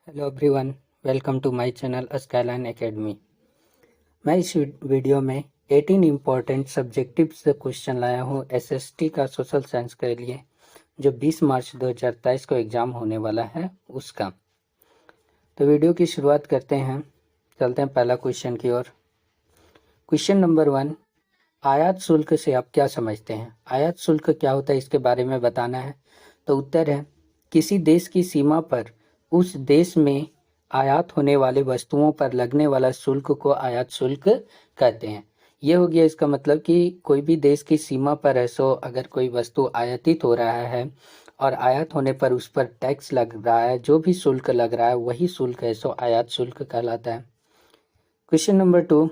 Hello everyone, welcome to my channel skyline academy. मैं इस video में 18 इम्पॉर्टेंट सब्जेक्टिव्स क्वेश्चन लाया हूँ एसएसटी का सोशल साइंस के लिए, जो 20 मार्च 2023 को एग्ज़ाम होने वाला है उसका। तो वीडियो की शुरुआत करते हैं, चलते हैं पहला क्वेश्चन की ओर। क्वेश्चन नंबर 1, आयात शुल्क से आप क्या समझते हैं? आयात शुल्क क्या होता है, इसके बारे में बताना है। तो उत्तर है, किसी देश की सीमा पर उस देश में आयात होने वाले वस्तुओं पर लगने वाला शुल्क को आयात शुल्क कहते हैं। ये हो गया इसका मतलब कि कोई भी देश की सीमा पर है सो अगर कोई वस्तु आयातित हो रहा है और आयात होने पर उस पर टैक्स लग रहा है, जो भी शुल्क लग रहा है वही शुल्क है, सो आयात शुल्क कहलाता है। क्वेश्चन नंबर 2,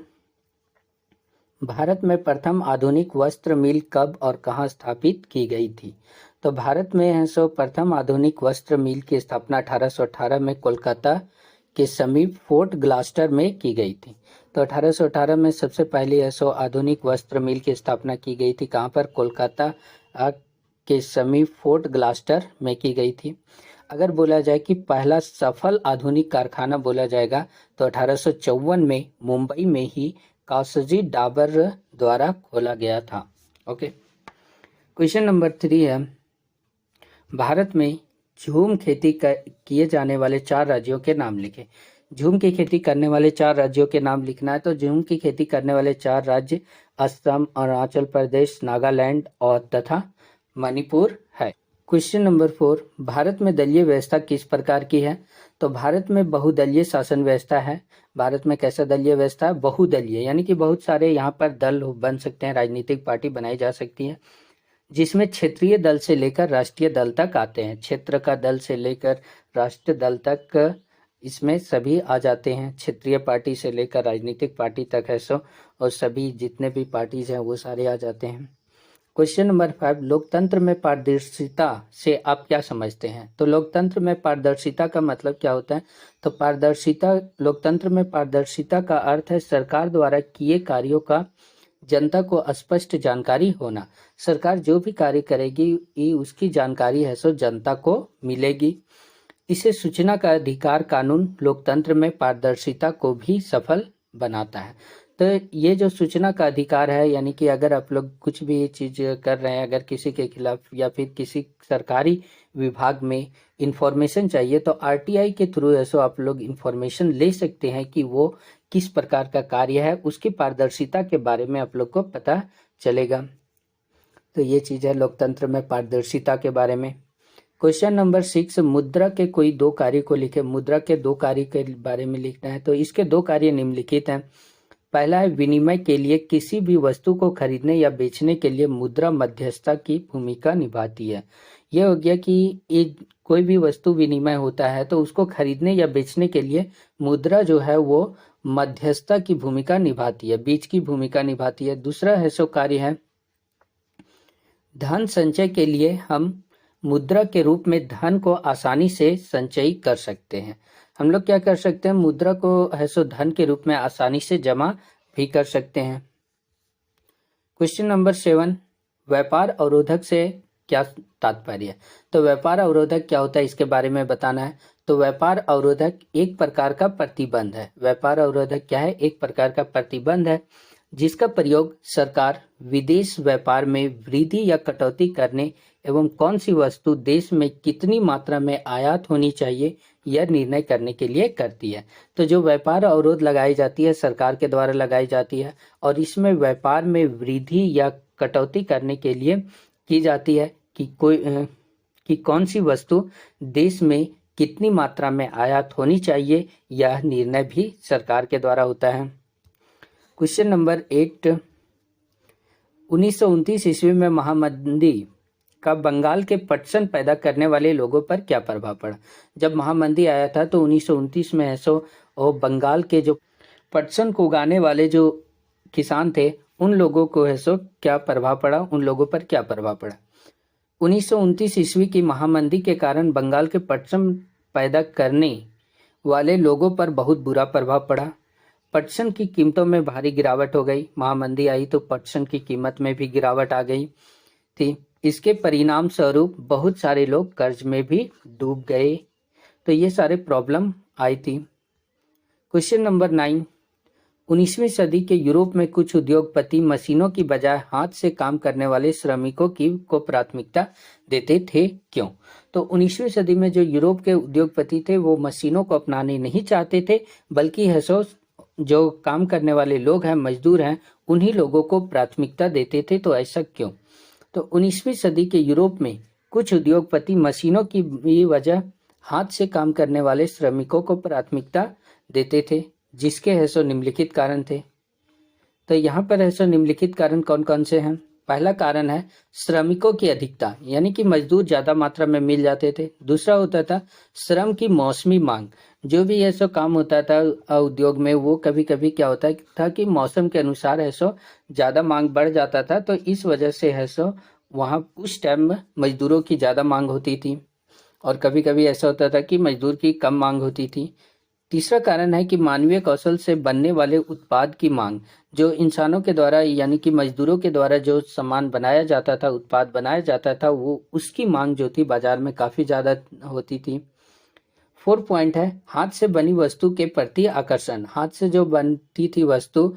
भारत में प्रथम आधुनिक वस्त्र मिल कब और कहाँ स्थापित की गई थी? तो भारत में है सो प्रथम आधुनिक वस्त्र मिल की स्थापना 1818 में कोलकाता के समीप फोर्ट ग्लास्टर में की गई थी। तो 1818 में सबसे पहले है सो आधुनिक वस्त्र मिल की स्थापना की गई थी। कहाँ पर? कोलकाता के समीप फोर्ट ग्लास्टर में की गई थी। अगर बोला जाए कि पहला सफल आधुनिक कारखाना बोला जाएगा तो 1854 में मुंबई में ही कासजी डाबर द्वारा खोला गया था। ओके, क्वेश्चन नंबर 3 है, भारत में झूम खेती किए जाने वाले 4 राज्यों के नाम लिखे। झूम की खेती करने वाले 4 राज्यों के नाम लिखना है। तो झूम की खेती करने वाले 4 राज्य असम, अरुणाचल प्रदेश, नागालैंड और तथा मणिपुर है। क्वेश्चन नंबर 4, भारत में दलीय व्यवस्था किस प्रकार की है? तो भारत में बहुदलीय शासन व्यवस्था है। भारत में कैसा दलीय व्यवस्था है? बहुदलीय, यानी कि बहुत सारे यहाँ पर दल बन सकते हैं, राजनीतिक पार्टी बनाई जा सकती है, जिसमें क्षेत्रीय दल से लेकर राष्ट्रीय दल तक आते हैं। क्षेत्र का दल से लेकर राष्ट्रीय दल तक इसमें सभी आ जाते हैं। क्षेत्रीय पार्टी से लेकर राजनीतिक पार्टी तक है सो, और सभी जितने भी पार्टीज हैं वो सारे आ जाते हैं। क्वेश्चन नंबर 5, लोकतंत्र में पारदर्शिता से आप क्या समझते हैं? तो लोकतंत्र में पारदर्शिता का मतलब क्या होता है? तो पारदर्शिता, लोकतंत्र में पारदर्शिता का अर्थ है सरकार द्वारा किए कार्यों का जनता को स्पष्ट जानकारी होना। सरकार जो भी कार्य करेगी उसकी जानकारी है सो जनता को मिलेगी। इसे सूचना का अधिकार कानून लोकतंत्र में पारदर्शिता को भी सफल बनाता है। तो ये जो सूचना का अधिकार है, यानी कि अगर आप लोग कुछ भी चीज़ कर रहे हैं, अगर किसी के खिलाफ या फिर किसी सरकारी विभाग में इंफॉर्मेशन चाहिए तो आरटीआई के थ्रू है सो आप लोग इंफॉर्मेशन ले सकते हैं कि वो किस प्रकार का कार्य है, उसकी पारदर्शिता के बारे में आप लोग को पता चलेगा। तो ये चीज़ है लोकतंत्र में पारदर्शिता के बारे में। क्वेश्चन नंबर 6, मुद्रा के कोई 2 कार्य को लिखे। मुद्रा के 2 कार्य के बारे में लिखना है। तो इसके 2 कार्य निम्नलिखित हैं। पहला है, विनिमय के लिए किसी भी वस्तु को खरीदने या बेचने के लिए मुद्रा मध्यस्थता की भूमिका निभाती है। यह हो गया कि एक कोई भी वस्तु विनिमय होता है तो उसको खरीदने या बेचने के लिए मुद्रा जो है वो मध्यस्थता की भूमिका निभाती है, बीच की भूमिका निभाती है। दूसरा है सो कार्य है, धन संचय के लिए हम मुद्रा के रूप में धन को आसानी से संचयी कर सकते हैं। हम लोग क्या कर सकते हैं? मुद्रा को है सो धन के रूप में आसानी से जमा भी कर सकते हैं। क्वेश्चन नंबर 7, व्यापार अवरोधक से क्या तात्पर्य? तो व्यापार अवरोधक क्या होता है इसके बारे में बताना है। तो व्यापार अवरोधक एक प्रकार का प्रतिबंध है। व्यापार अवरोधक क्या है? एक प्रकार का प्रतिबंध है जिसका प्रयोग सरकार विदेश व्यापार में वृद्धि या कटौती करने एवं कौन सी वस्तु देश में कितनी मात्रा में आयात होनी चाहिए यह निर्णय करने के लिए करती है। तो जो व्यापार अवरोध लगाई जाती है सरकार के द्वारा लगाई जाती है और इसमें व्यापार में वृद्धि या कटौती करने के लिए की जाती है कि कौन सी वस्तु देश में कितनी मात्रा में आयात होनी चाहिए, यह निर्णय भी सरकार के द्वारा होता है। क्वेश्चन नंबर 8, 1929 ईस्वी में महामंदी का बंगाल के पटसन पैदा करने वाले लोगों पर क्या प्रभाव पड़ा? जब महामंदी आया था तो 1929 में ऐसो और बंगाल के जो पटसन को उगाने वाले जो किसान थे उन लोगों को ऐसो क्या प्रभाव पड़ा, उन लोगों पर क्या प्रभाव पड़ा? 1929 ईस्वी की महामंदी के कारण बंगाल के पटसन पैदा करने वाले लोगों पर बहुत बुरा प्रभाव पड़ा। पटसन की कीमतों में भारी गिरावट हो गई। महामंदी आई तो पटसन की कीमत में भी गिरावट आ गई थी। इसके परिणाम स्वरूप बहुत सारे लोग कर्ज में भी डूब गए। तो ये सारे प्रॉब्लम आई थी। क्वेश्चन नंबर 9, 19वीं सदी के यूरोप में कुछ उद्योगपति मशीनों की बजाय हाथ से काम करने वाले श्रमिकों को प्राथमिकता देते थे, क्यों? तो 19वीं सदी में जो यूरोप के उद्योगपति थे वो मशीनों को अपनाने नहीं चाहते थे, बल्कि जो काम करने वाले लोग हैं, मजदूर हैं, उन्हीं लोगों को प्राथमिकता देते थे। तो ऐसा क्यों? तो 19वीं सदी के यूरोप में कुछ उद्योगपति मशीनों की वजह हाथ से काम करने वाले श्रमिकों को प्राथमिकता देते थे, जिसके निम्नलिखित कारण थे। तो यहाँ पर निम्नलिखित कारण कौन कौन से हैं? पहला कारण है श्रमिकों की अधिकता, यानी कि मजदूर ज्यादा मात्रा में मिल जाते थे। दूसरा होता था श्रम की मौसमी मांग, जो भी ऐसा काम होता था उद्योग में, वो कभी कभी क्या होता था कि मौसम के अनुसार ज्यादा मांग बढ़ जाता था, तो इस वजह से वहाँ कुछ टाइम में मजदूरों की ज्यादा मांग होती थी, और कभी कभी ऐसा होता था कि मजदूर की कम मांग होती थी। तीसरा कारण है कि मानवीय कौशल से बनने वाले उत्पाद की मांग, जो इंसानों के द्वारा यानी कि मजदूरों के द्वारा जो सामान बनाया जाता था, उत्पाद बनाया जाता था, वो उसकी मांग जो थी बाजार में काफी ज्यादा होती थी। 4 पॉइंट है हाथ से बनी वस्तु के प्रति आकर्षण। हाथ से जो बनती थी वस्तु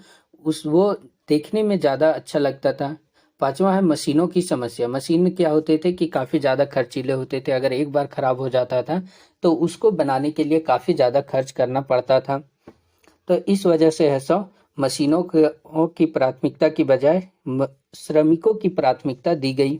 वो देखने में ज्यादा अच्छा लगता था। 5वां है मशीनों की समस्या। मशीन क्या होते थे कि काफी ज्यादा खर्चीले होते थे, अगर एक बार खराब हो जाता था तो उसको बनाने के लिए काफी ज्यादा खर्च करना पड़ता था। तो इस वजह से मशीनों की प्राथमिकता की बजाय श्रमिकों की प्राथमिकता दी गई।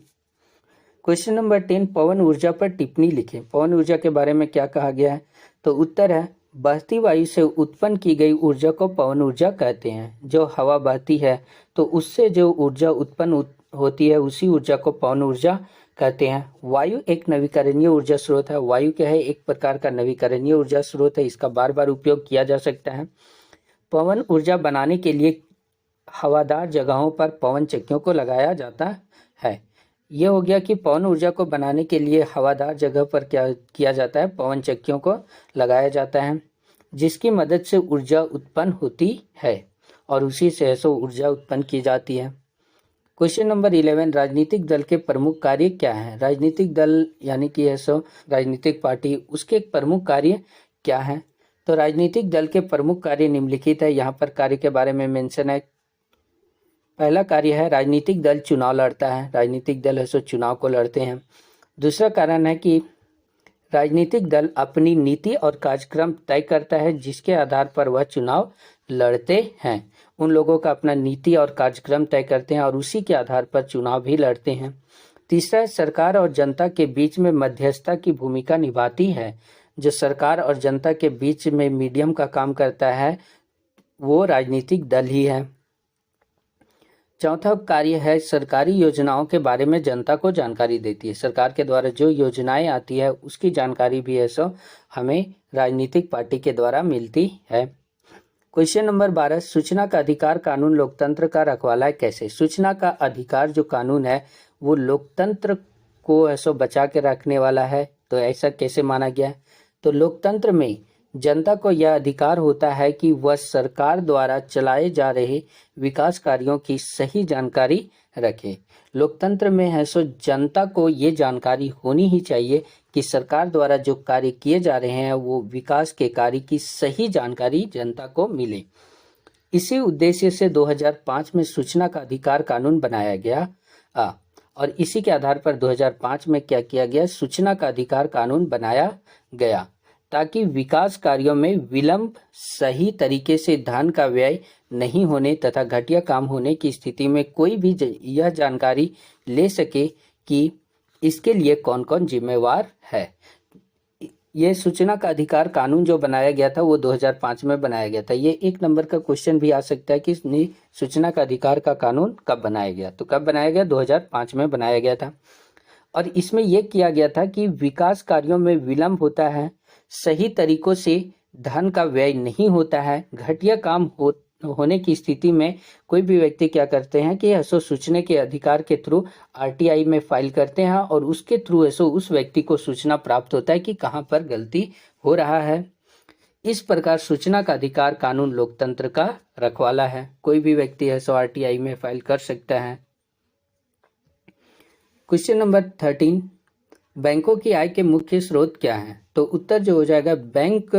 क्वेश्चन नंबर 10, पवन ऊर्जा पर टिप्पणी लिखें। पवन ऊर्जा के बारे में क्या कहा गया है? तो उत्तर है बहती वायु से उत्पन्न की गई ऊर्जा को पवन ऊर्जा कहते हैं। जो हवा बहती है तो उससे जो ऊर्जा उत्पन्न होती है, उसी ऊर्जा को पवन ऊर्जा कहते हैं। वायु एक नवीकरणीय ऊर्जा स्रोत है। वायु क्या है? एक प्रकार का नवीकरणीय ऊर्जा स्रोत है, इसका बार बार उपयोग किया जा सकता है। पवन ऊर्जा बनाने के लिए हवादार जगहों पर पवन चक्कियों को लगाया जाता है। ये हो गया कि पवन ऊर्जा को बनाने के लिए हवादार जगह पर क्या किया जाता है? पवन चक्कियों को लगाया जाता है, जिसकी मदद से ऊर्जा उत्पन्न होती है और उसी से ऊर्जा उत्पन्न की जाती है। क्वेश्चन नंबर 11, राजनीतिक दल के प्रमुख कार्य क्या है? राजनीतिक दल यानी कि राजनीतिक पार्टी, उसके प्रमुख कार्य क्या है? तो राजनीतिक दल के प्रमुख कार्य निम्नलिखित है। यहाँ पर कार्य के बारे में मेंशन है। पहला कार्य है राजनीतिक दल चुनाव लड़ता है। राजनीतिक दल चुनाव को लड़ते हैं। दूसरा कारण है कि राजनीतिक दल अपनी नीति और कार्यक्रम तय करता है, जिसके आधार पर वह चुनाव लड़ते हैं। उन लोगों का अपना नीति और कार्यक्रम तय करते हैं और उसी के आधार पर चुनाव भी लड़ते हैं। तीसरा, सरकार और जनता के बीच में मध्यस्थता की भूमिका निभाती है। जो सरकार और जनता के बीच में मीडियम का काम करता है, वो राजनीतिक दल ही है। चौथा कार्य है सरकारी योजनाओं के बारे में जनता को जानकारी देती है। सरकार के द्वारा जो योजनाएं आती है उसकी जानकारी भी हमें राजनीतिक पार्टी के द्वारा मिलती है। क्वेश्चन नंबर 12, सूचना का अधिकार कानून लोकतंत्र का रखवाला है कैसे? सूचना का अधिकार जो कानून है वो लोकतंत्र को बचा के रखने वाला है। तो ऐसा कैसे माना गया है? तो लोकतंत्र में जनता को यह अधिकार होता है कि वह सरकार द्वारा चलाए जा रहे विकास कार्यों की सही जानकारी रखे। लोकतंत्र में जनता को ये जानकारी होनी ही चाहिए कि सरकार द्वारा जो कार्य किए जा रहे हैं वो विकास के कार्य की सही जानकारी जनता को मिले। इसी उद्देश्य से 2005 में सूचना का अधिकार कानून बनाया गया और इसी के आधार पर 2005 में क्या किया गया? सूचना का अधिकार कानून बनाया गया ताकि विकास कार्यों में विलंब, सही तरीके से धन का व्यय नहीं होने तथा घटिया काम होने की स्थिति में कोई भी यह जानकारी ले सके कि इसके लिए कौन कौन जिम्मेवार है। ये सूचना का अधिकार कानून जो बनाया गया था वो 2005 में बनाया गया था। ये 1 नंबर का क्वेश्चन भी आ सकता है कि सूचना का अधिकार का कानून कब बनाया गया? तो कब बनाया गया? 2005 में बनाया गया था। और इसमें यह किया गया था कि विकास कार्यों में विलंब होता है, सही तरीकों से धन का व्यय नहीं होता है, घटिया काम होने की स्थिति में कोई भी व्यक्ति क्या करते हैं कि सूचना के अधिकार के थ्रू आरटीआई में फाइल करते हैं और उसके थ्रू उस व्यक्ति को सूचना प्राप्त होता है कि कहां पर गलती हो रहा है। इस प्रकार सूचना का अधिकार कानून लोकतंत्र का रखवाला है। कोई भी व्यक्ति आरटीआई में फाइल कर सकता है। क्वेश्चन नंबर 13, बैंकों की आय के मुख्य स्रोत क्या हैं? तो उत्तर जो हो जाएगा, बैंक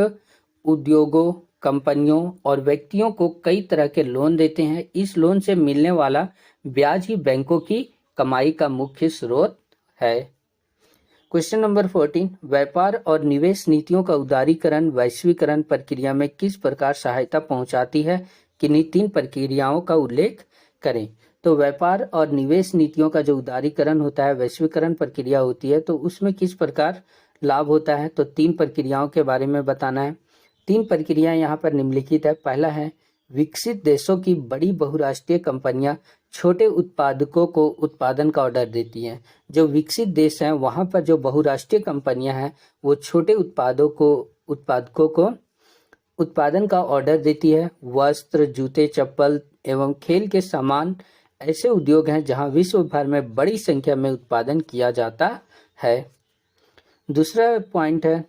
उद्योगों, कंपनियों और व्यक्तियों को कई तरह के लोन देते हैं। इस लोन से मिलने वाला ब्याज ही बैंकों की कमाई का मुख्य स्रोत है। क्वेश्चन नंबर 14, व्यापार और निवेश नीतियों का उदारीकरण वैश्वीकरण प्रक्रिया में किस प्रकार सहायता पहुंचाती है? किन्हीं 3 प्रक्रियाओं का उल्लेख करें। तो व्यापार और निवेश नीतियों का जो उदारीकरण होता है, वैश्वीकरण प्रक्रिया होती है, तो उसमें किस प्रकार लाभ होता है? तो 3 प्रक्रियाओं के बारे में बताना है। 3 प्रक्रिया यहाँ पर निम्नलिखित है। पहला है, विकसित देशों की बड़ी बहुराष्ट्रीय कंपनियां छोटे उत्पादकों को उत्पादन का ऑर्डर देती हैं। जो विकसित देश हैं वहां पर जो बहुराष्ट्रीय कंपनियां हैं वो छोटे उत्पादकों को उत्पादन का ऑर्डर देती है। वस्त्र, जूते, चप्पल एवं खेल के सामान ऐसे उद्योग हैं जहां विश्व भर में बड़ी संख्या में उत्पादन किया जाता है। दूसरा पॉइंट है,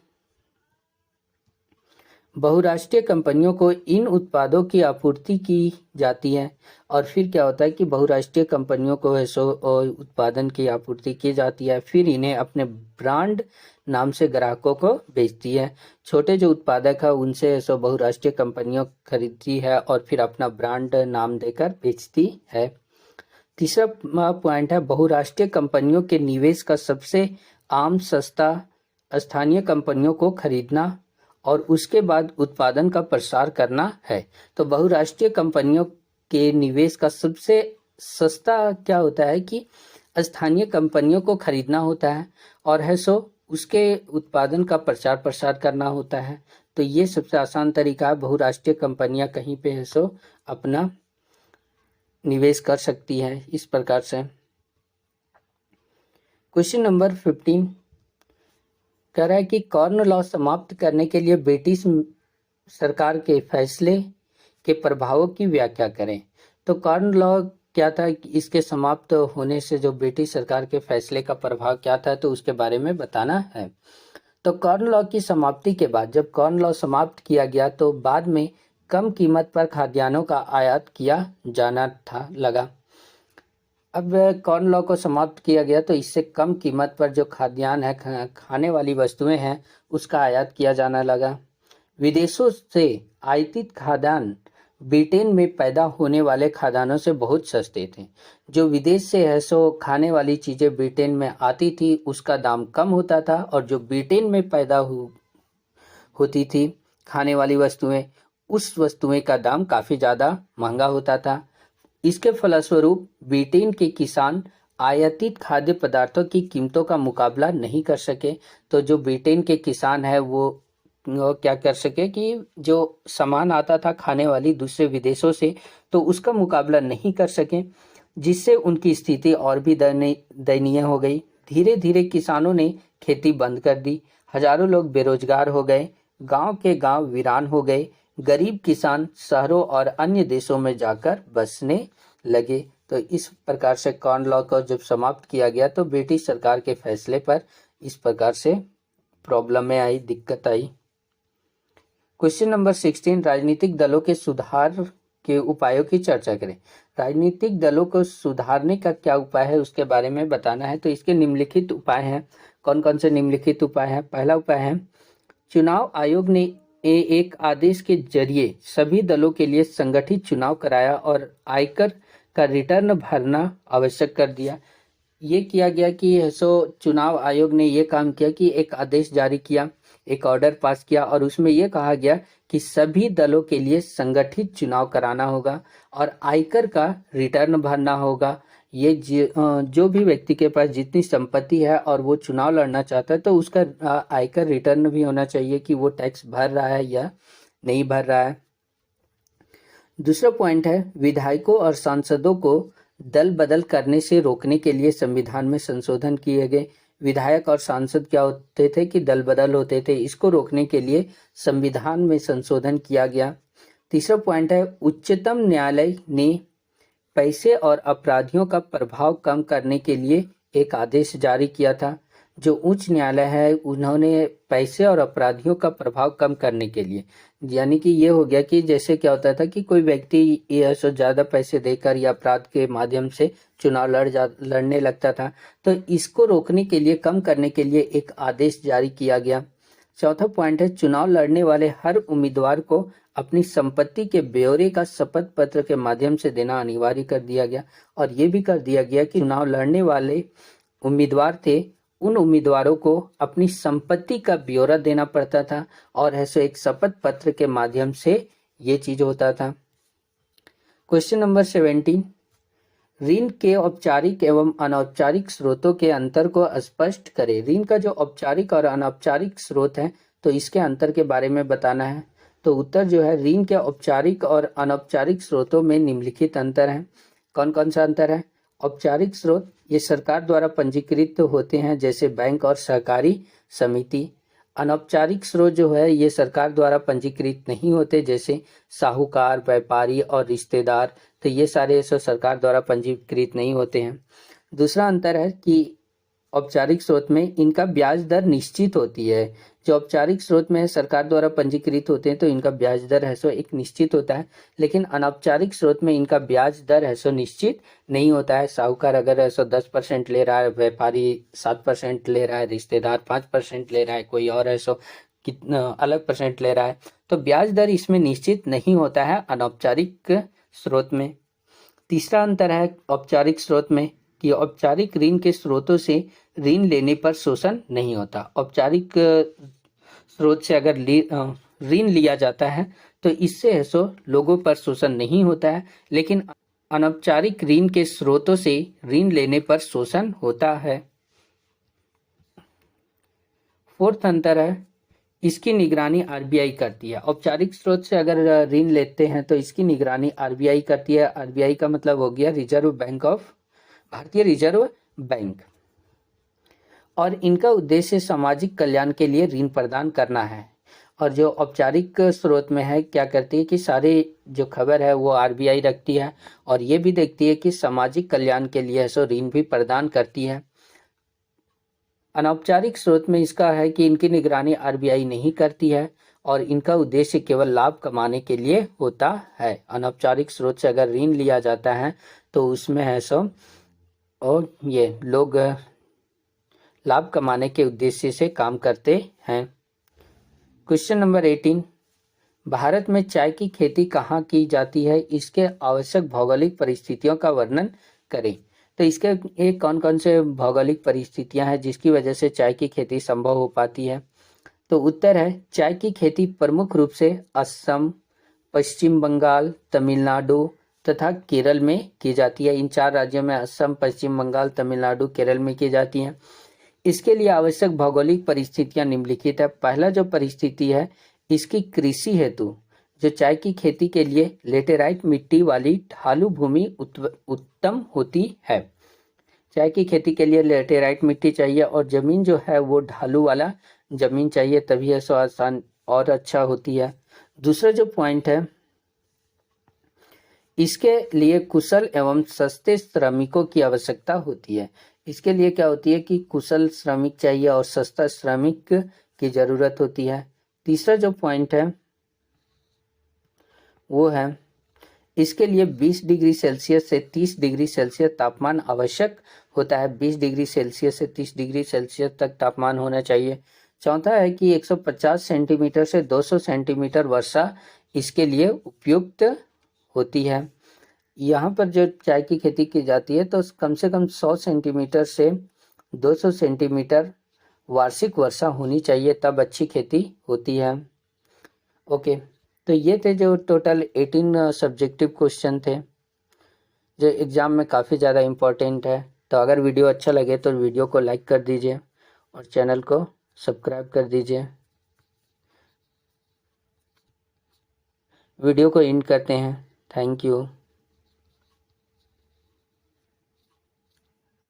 बहुराष्ट्रीय कंपनियों को इन उत्पादों की आपूर्ति की जाती है। और फिर क्या होता है कि बहुराष्ट्रीय कंपनियों को ऐसो उत्पादन की आपूर्ति की जाती है, फिर इन्हें अपने ब्रांड नाम से ग्राहकों को बेचती है। छोटे जो उत्पादक है उनसे ऐसो बहुराष्ट्रीय कंपनियों खरीदती है और फिर अपना ब्रांड नाम देकर बेचती है। तीसरा पॉइंट है, बहुराष्ट्रीय कंपनियों के निवेश का सबसे आम सस्ता स्थानीय कंपनियों को खरीदना और उसके बाद उत्पादन का प्रसार करना है। तो बहुराष्ट्रीय कंपनियों के निवेश का सबसे सस्ता क्या होता है कि स्थानीय कंपनियों को खरीदना होता है और है सो उसके उत्पादन का प्रचार प्रसार करना होता है। तो ये सबसे आसान तरीका है, बहुराष्ट्रीय कंपनियां कहीं पे है सो अपना निवेश कर सकती है इस प्रकार से। क्वेश्चन नंबर 15 कह रहा है कि कॉर्न लॉ समाप्त करने के लिए ब्रिटिश सरकार के फैसले के प्रभावों की व्याख्या करें। तो कॉर्न लॉ क्या था, इसके समाप्त होने से जो ब्रिटिश सरकार के फैसले का प्रभाव क्या था, तो उसके बारे में बताना है। तो कॉर्न लॉ की समाप्ति के बाद जब कॉर्न लॉ समाप्त किया गया तो बाद में कम कीमत पर खाद्यान्नों का आयात किया जाना लगा। अब कॉर्न लॉ को समाप्त किया गया तो इससे कम कीमत पर जो खाद्यान्न है, खाने वाली वस्तुएं हैं, उसका आयात किया जाना लगा। विदेशों से आयातित खाद्यान्न ब्रिटेन में पैदा होने वाले खाद्यान्नों से बहुत सस्ते थे। जो विदेश से है सो खाने वाली चीज़ें ब्रिटेन में आती थी उसका दाम कम होता था और जो ब्रिटेन में पैदा होती थी खाने वाली वस्तुएं, उस वस्तुएं का दाम काफ़ी ज़्यादा महंगा होता था। इसके फलस्वरूप ब्रिटेन के किसान आयातित खाद्य पदार्थों की कीमतों का मुकाबला नहीं कर सके। तो जो ब्रिटेन के किसान है वो क्या कर सके कि जो सामान आता था खाने वाली दूसरे विदेशों से, तो उसका मुकाबला नहीं कर सके, जिससे उनकी स्थिति और भी दयनीय हो गई। धीरे धीरे किसानों ने खेती बंद कर दी, हजारों लोग बेरोजगार हो गए, गांव के गांव वीरान हो गए, गरीब किसान शहरों और अन्य देशों में जाकर बसने लगे। तो इस प्रकार से कॉर्न लॉ को जब समाप्त किया गया तो ब्रिटिश सरकार के फैसले पर इस प्रकार से प्रॉब्लम में आई, दिक्कत आई। क्वेश्चन नंबर 16, राजनीतिक दलों के सुधार के उपायों की चर्चा करें। राजनीतिक दलों को सुधारने का क्या उपाय है उसके बारे में बताना है। तो इसके निम्नलिखित उपाय हैं। कौन कौन से निम्नलिखित उपाय हैं? पहला उपाय है, चुनाव आयोग ने एक आदेश के जरिए सभी दलों के लिए संगठित चुनाव कराया और आयकर का रिटर्न भरना आवश्यक कर दिया। ये किया गया कि चुनाव आयोग ने ये काम किया कि एक आदेश जारी किया, एक ऑर्डर पास किया और उसमें यह कहा गया कि सभी दलों के लिए संगठित चुनाव कराना होगा और आयकर का रिटर्न भरना होगा। ये जो भी व्यक्ति के पास जितनी संपत्ति है और वो चुनाव लड़ना चाहता है तो उसका आयकर रिटर्न भी होना चाहिए कि वो टैक्स भर रहा है या नहीं भर रहा है। दूसरा पॉइंट है, विधायकों और सांसदों को दल बदल करने से रोकने के लिए संविधान में संशोधन किए गए। विधायक और सांसद क्या होते थे कि दल बदल होते थे, इसको रोकने के लिए संविधान में संशोधन किया गया। तीसरा पॉइंट है, उच्चतम न्यायालय ने पैसे और अपराधियों का प्रभाव कम करने के लिए एक आदेश जारी किया था। जो उच्च न्यायालय है उन्होंने पैसे और अपराधियों का प्रभाव कम करने के लिए, यानी कि ये हो गया कि जैसे क्या होता था कि कोई व्यक्ति ये सो ज़्यादा पैसे देकर या अपराध के माध्यम से चुनाव लड़ने लगता था, तो इसको रोकने के लिए, कम करने के लिए एक आदेश जारी किया गया। चौथा पॉइंट है, चुनाव लड़ने वाले हर उम्मीदवार को अपनी संपत्ति के ब्यौरे का शपथ पत्र के माध्यम से देना अनिवार्य कर दिया गया। और ये भी कर दिया गया कि चुनाव लड़ने वाले उम्मीदवार थे, उन उम्मीदवारों को अपनी संपत्ति का ब्यौरा देना पड़ता था और ऐसे एक शपथ पत्र के माध्यम से ये चीज होता था। क्वेश्चन नंबर 17, ऋण के औपचारिक एवं अनौपचारिक स्रोतों के अंतर को स्पष्ट करें। ऋण का जो औपचारिक और अनौपचारिक स्रोत है, तो इसके अंतर के बारे में बताना है। तो उत्तर जो है, ऋण के औपचारिक और अनौपचारिक स्रोतों में निम्नलिखित अंतर है। कौन कौन सा अंतर है? औपचारिक स्रोत ये सरकार द्वारा पंजीकृत होते हैं, जैसे बैंक और सहकारी समिति। अनौपचारिक स्रोत जो है ये सरकार द्वारा पंजीकृत नहीं होते, जैसे साहूकार, व्यापारी और रिश्तेदार। तो ये सारे सरकार द्वारा पंजीकृत नहीं होते हैं। दूसरा अंतर है कि औपचारिक स्रोत में इनका ब्याज दर निश्चित होती है। जो औपचारिक स्रोत में सरकार द्वारा पंजीकृत होते हैं तो इनका ब्याज दर है सो एक निश्चित होता है, लेकिन अनौपचारिक स्रोत में इनका ब्याज दर है सो निश्चित नहीं होता है। साहूकार अगर है सो 10% ले रहा है, व्यापारी 7% ले रहा है, रिश्तेदार 5% ले रहा है, कोई और है सो कितना अलग परसेंट ले रहा है। तो ब्याज दर इसमें निश्चित नहीं होता है अनौपचारिक स्रोत में। तीसरा अंतर है औपचारिक स्रोत में कि औपचारिक ऋण के स्रोतों से ऋण लेने पर शोषण नहीं होता। औपचारिक स्रोत से अगर ऋण लिया जाता है तो इससे है सो लोगों पर शोषण नहीं होता है, लेकिन अनौपचारिक ऋण के स्रोतों से ऋण लेने पर शोषण होता है। फोर्थ अंतर है, इसकी निगरानी आरबीआई करती है। औपचारिक स्रोत से अगर ऋण लेते हैं तो इसकी निगरानी आरबीआई करती है। आरबीआई का मतलब हो गया रिजर्व बैंक ऑफ, भारतीय रिजर्व बैंक। और इनका उद्देश्य सामाजिक कल्याण के लिए ऋण प्रदान करना है। और जो औपचारिक स्रोत में है, क्या करती है कि सारे जो खबर है वो आरबीआई रखती है और ये भी देखती है कि सामाजिक कल्याण के लिए सो ऋण भी प्रदान करती है। अनौपचारिक स्रोत में इसका है कि इनकी निगरानी आरबीआई नहीं करती है और इनका उद्देश्य केवल लाभ कमाने के लिए होता है। अनौपचारिक स्रोत से अगर ऋण लिया जाता है तो उसमें है सो और ये लोग लाभ कमाने के उद्देश्य से काम करते हैं। क्वेश्चन नंबर 18, भारत में चाय की खेती कहाँ की जाती है? इसके आवश्यक भौगोलिक परिस्थितियों का वर्णन करें। तो इसके एक कौन कौन से भौगोलिक परिस्थितियां हैं जिसकी वजह से चाय की खेती संभव हो पाती है? तो उत्तर है, चाय की खेती प्रमुख रूप से असम, पश्चिम बंगाल, तमिलनाडु तथा केरल में की जाती है। इन 4 राज्यों में असम, पश्चिम बंगाल, तमिलनाडु, केरल में की जाती हैं। इसके लिए आवश्यक भौगोलिक परिस्थितियां निम्नलिखित है। पहला जो परिस्थिति है, इसकी कृषि हेतु जो चाय की खेती के लिए लेटेराइट मिट्टी वाली ढालू भूमि उत्तम होती है। चाय की खेती के लिए लेटेराइट मिट्टी चाहिए और जमीन जो है वो ढालू वाला जमीन चाहिए, तभी ऐसा आसान और अच्छा होती है। दूसरा जो पॉइंट है, इसके लिए कुशल एवं सस्ते श्रमिकों की आवश्यकता होती है। इसके लिए क्या होती है कि कुशल श्रमिक चाहिए और सस्ता श्रमिक की जरूरत होती है। तीसरा जो पॉइंट है वो है, इसके लिए 20 डिग्री सेल्सियस से 30 डिग्री सेल्सियस तापमान आवश्यक होता है। 20 डिग्री सेल्सियस से 30 डिग्री सेल्सियस तक तापमान होना चाहिए। चौथा है कि 150 सेंटीमीटर से 200 सेंटीमीटर वर्षा इसके लिए उपयुक्त होती है। यहाँ पर जो चाय की खेती की जाती है तो कम से कम 100 सेंटीमीटर से 200 सेंटीमीटर वार्षिक वर्षा होनी चाहिए, तब अच्छी खेती होती है। ओके, तो ये थे जो टोटल 18 सब्जेक्टिव क्वेश्चन थे जो एग्ज़ाम में काफ़ी ज़्यादा इम्पोर्टेंट है। तो अगर वीडियो अच्छा लगे तो वीडियो को लाइक कर दीजिए और चैनल को सब्सक्राइब कर दीजिए। वीडियो को एंड करते हैं। Thank you.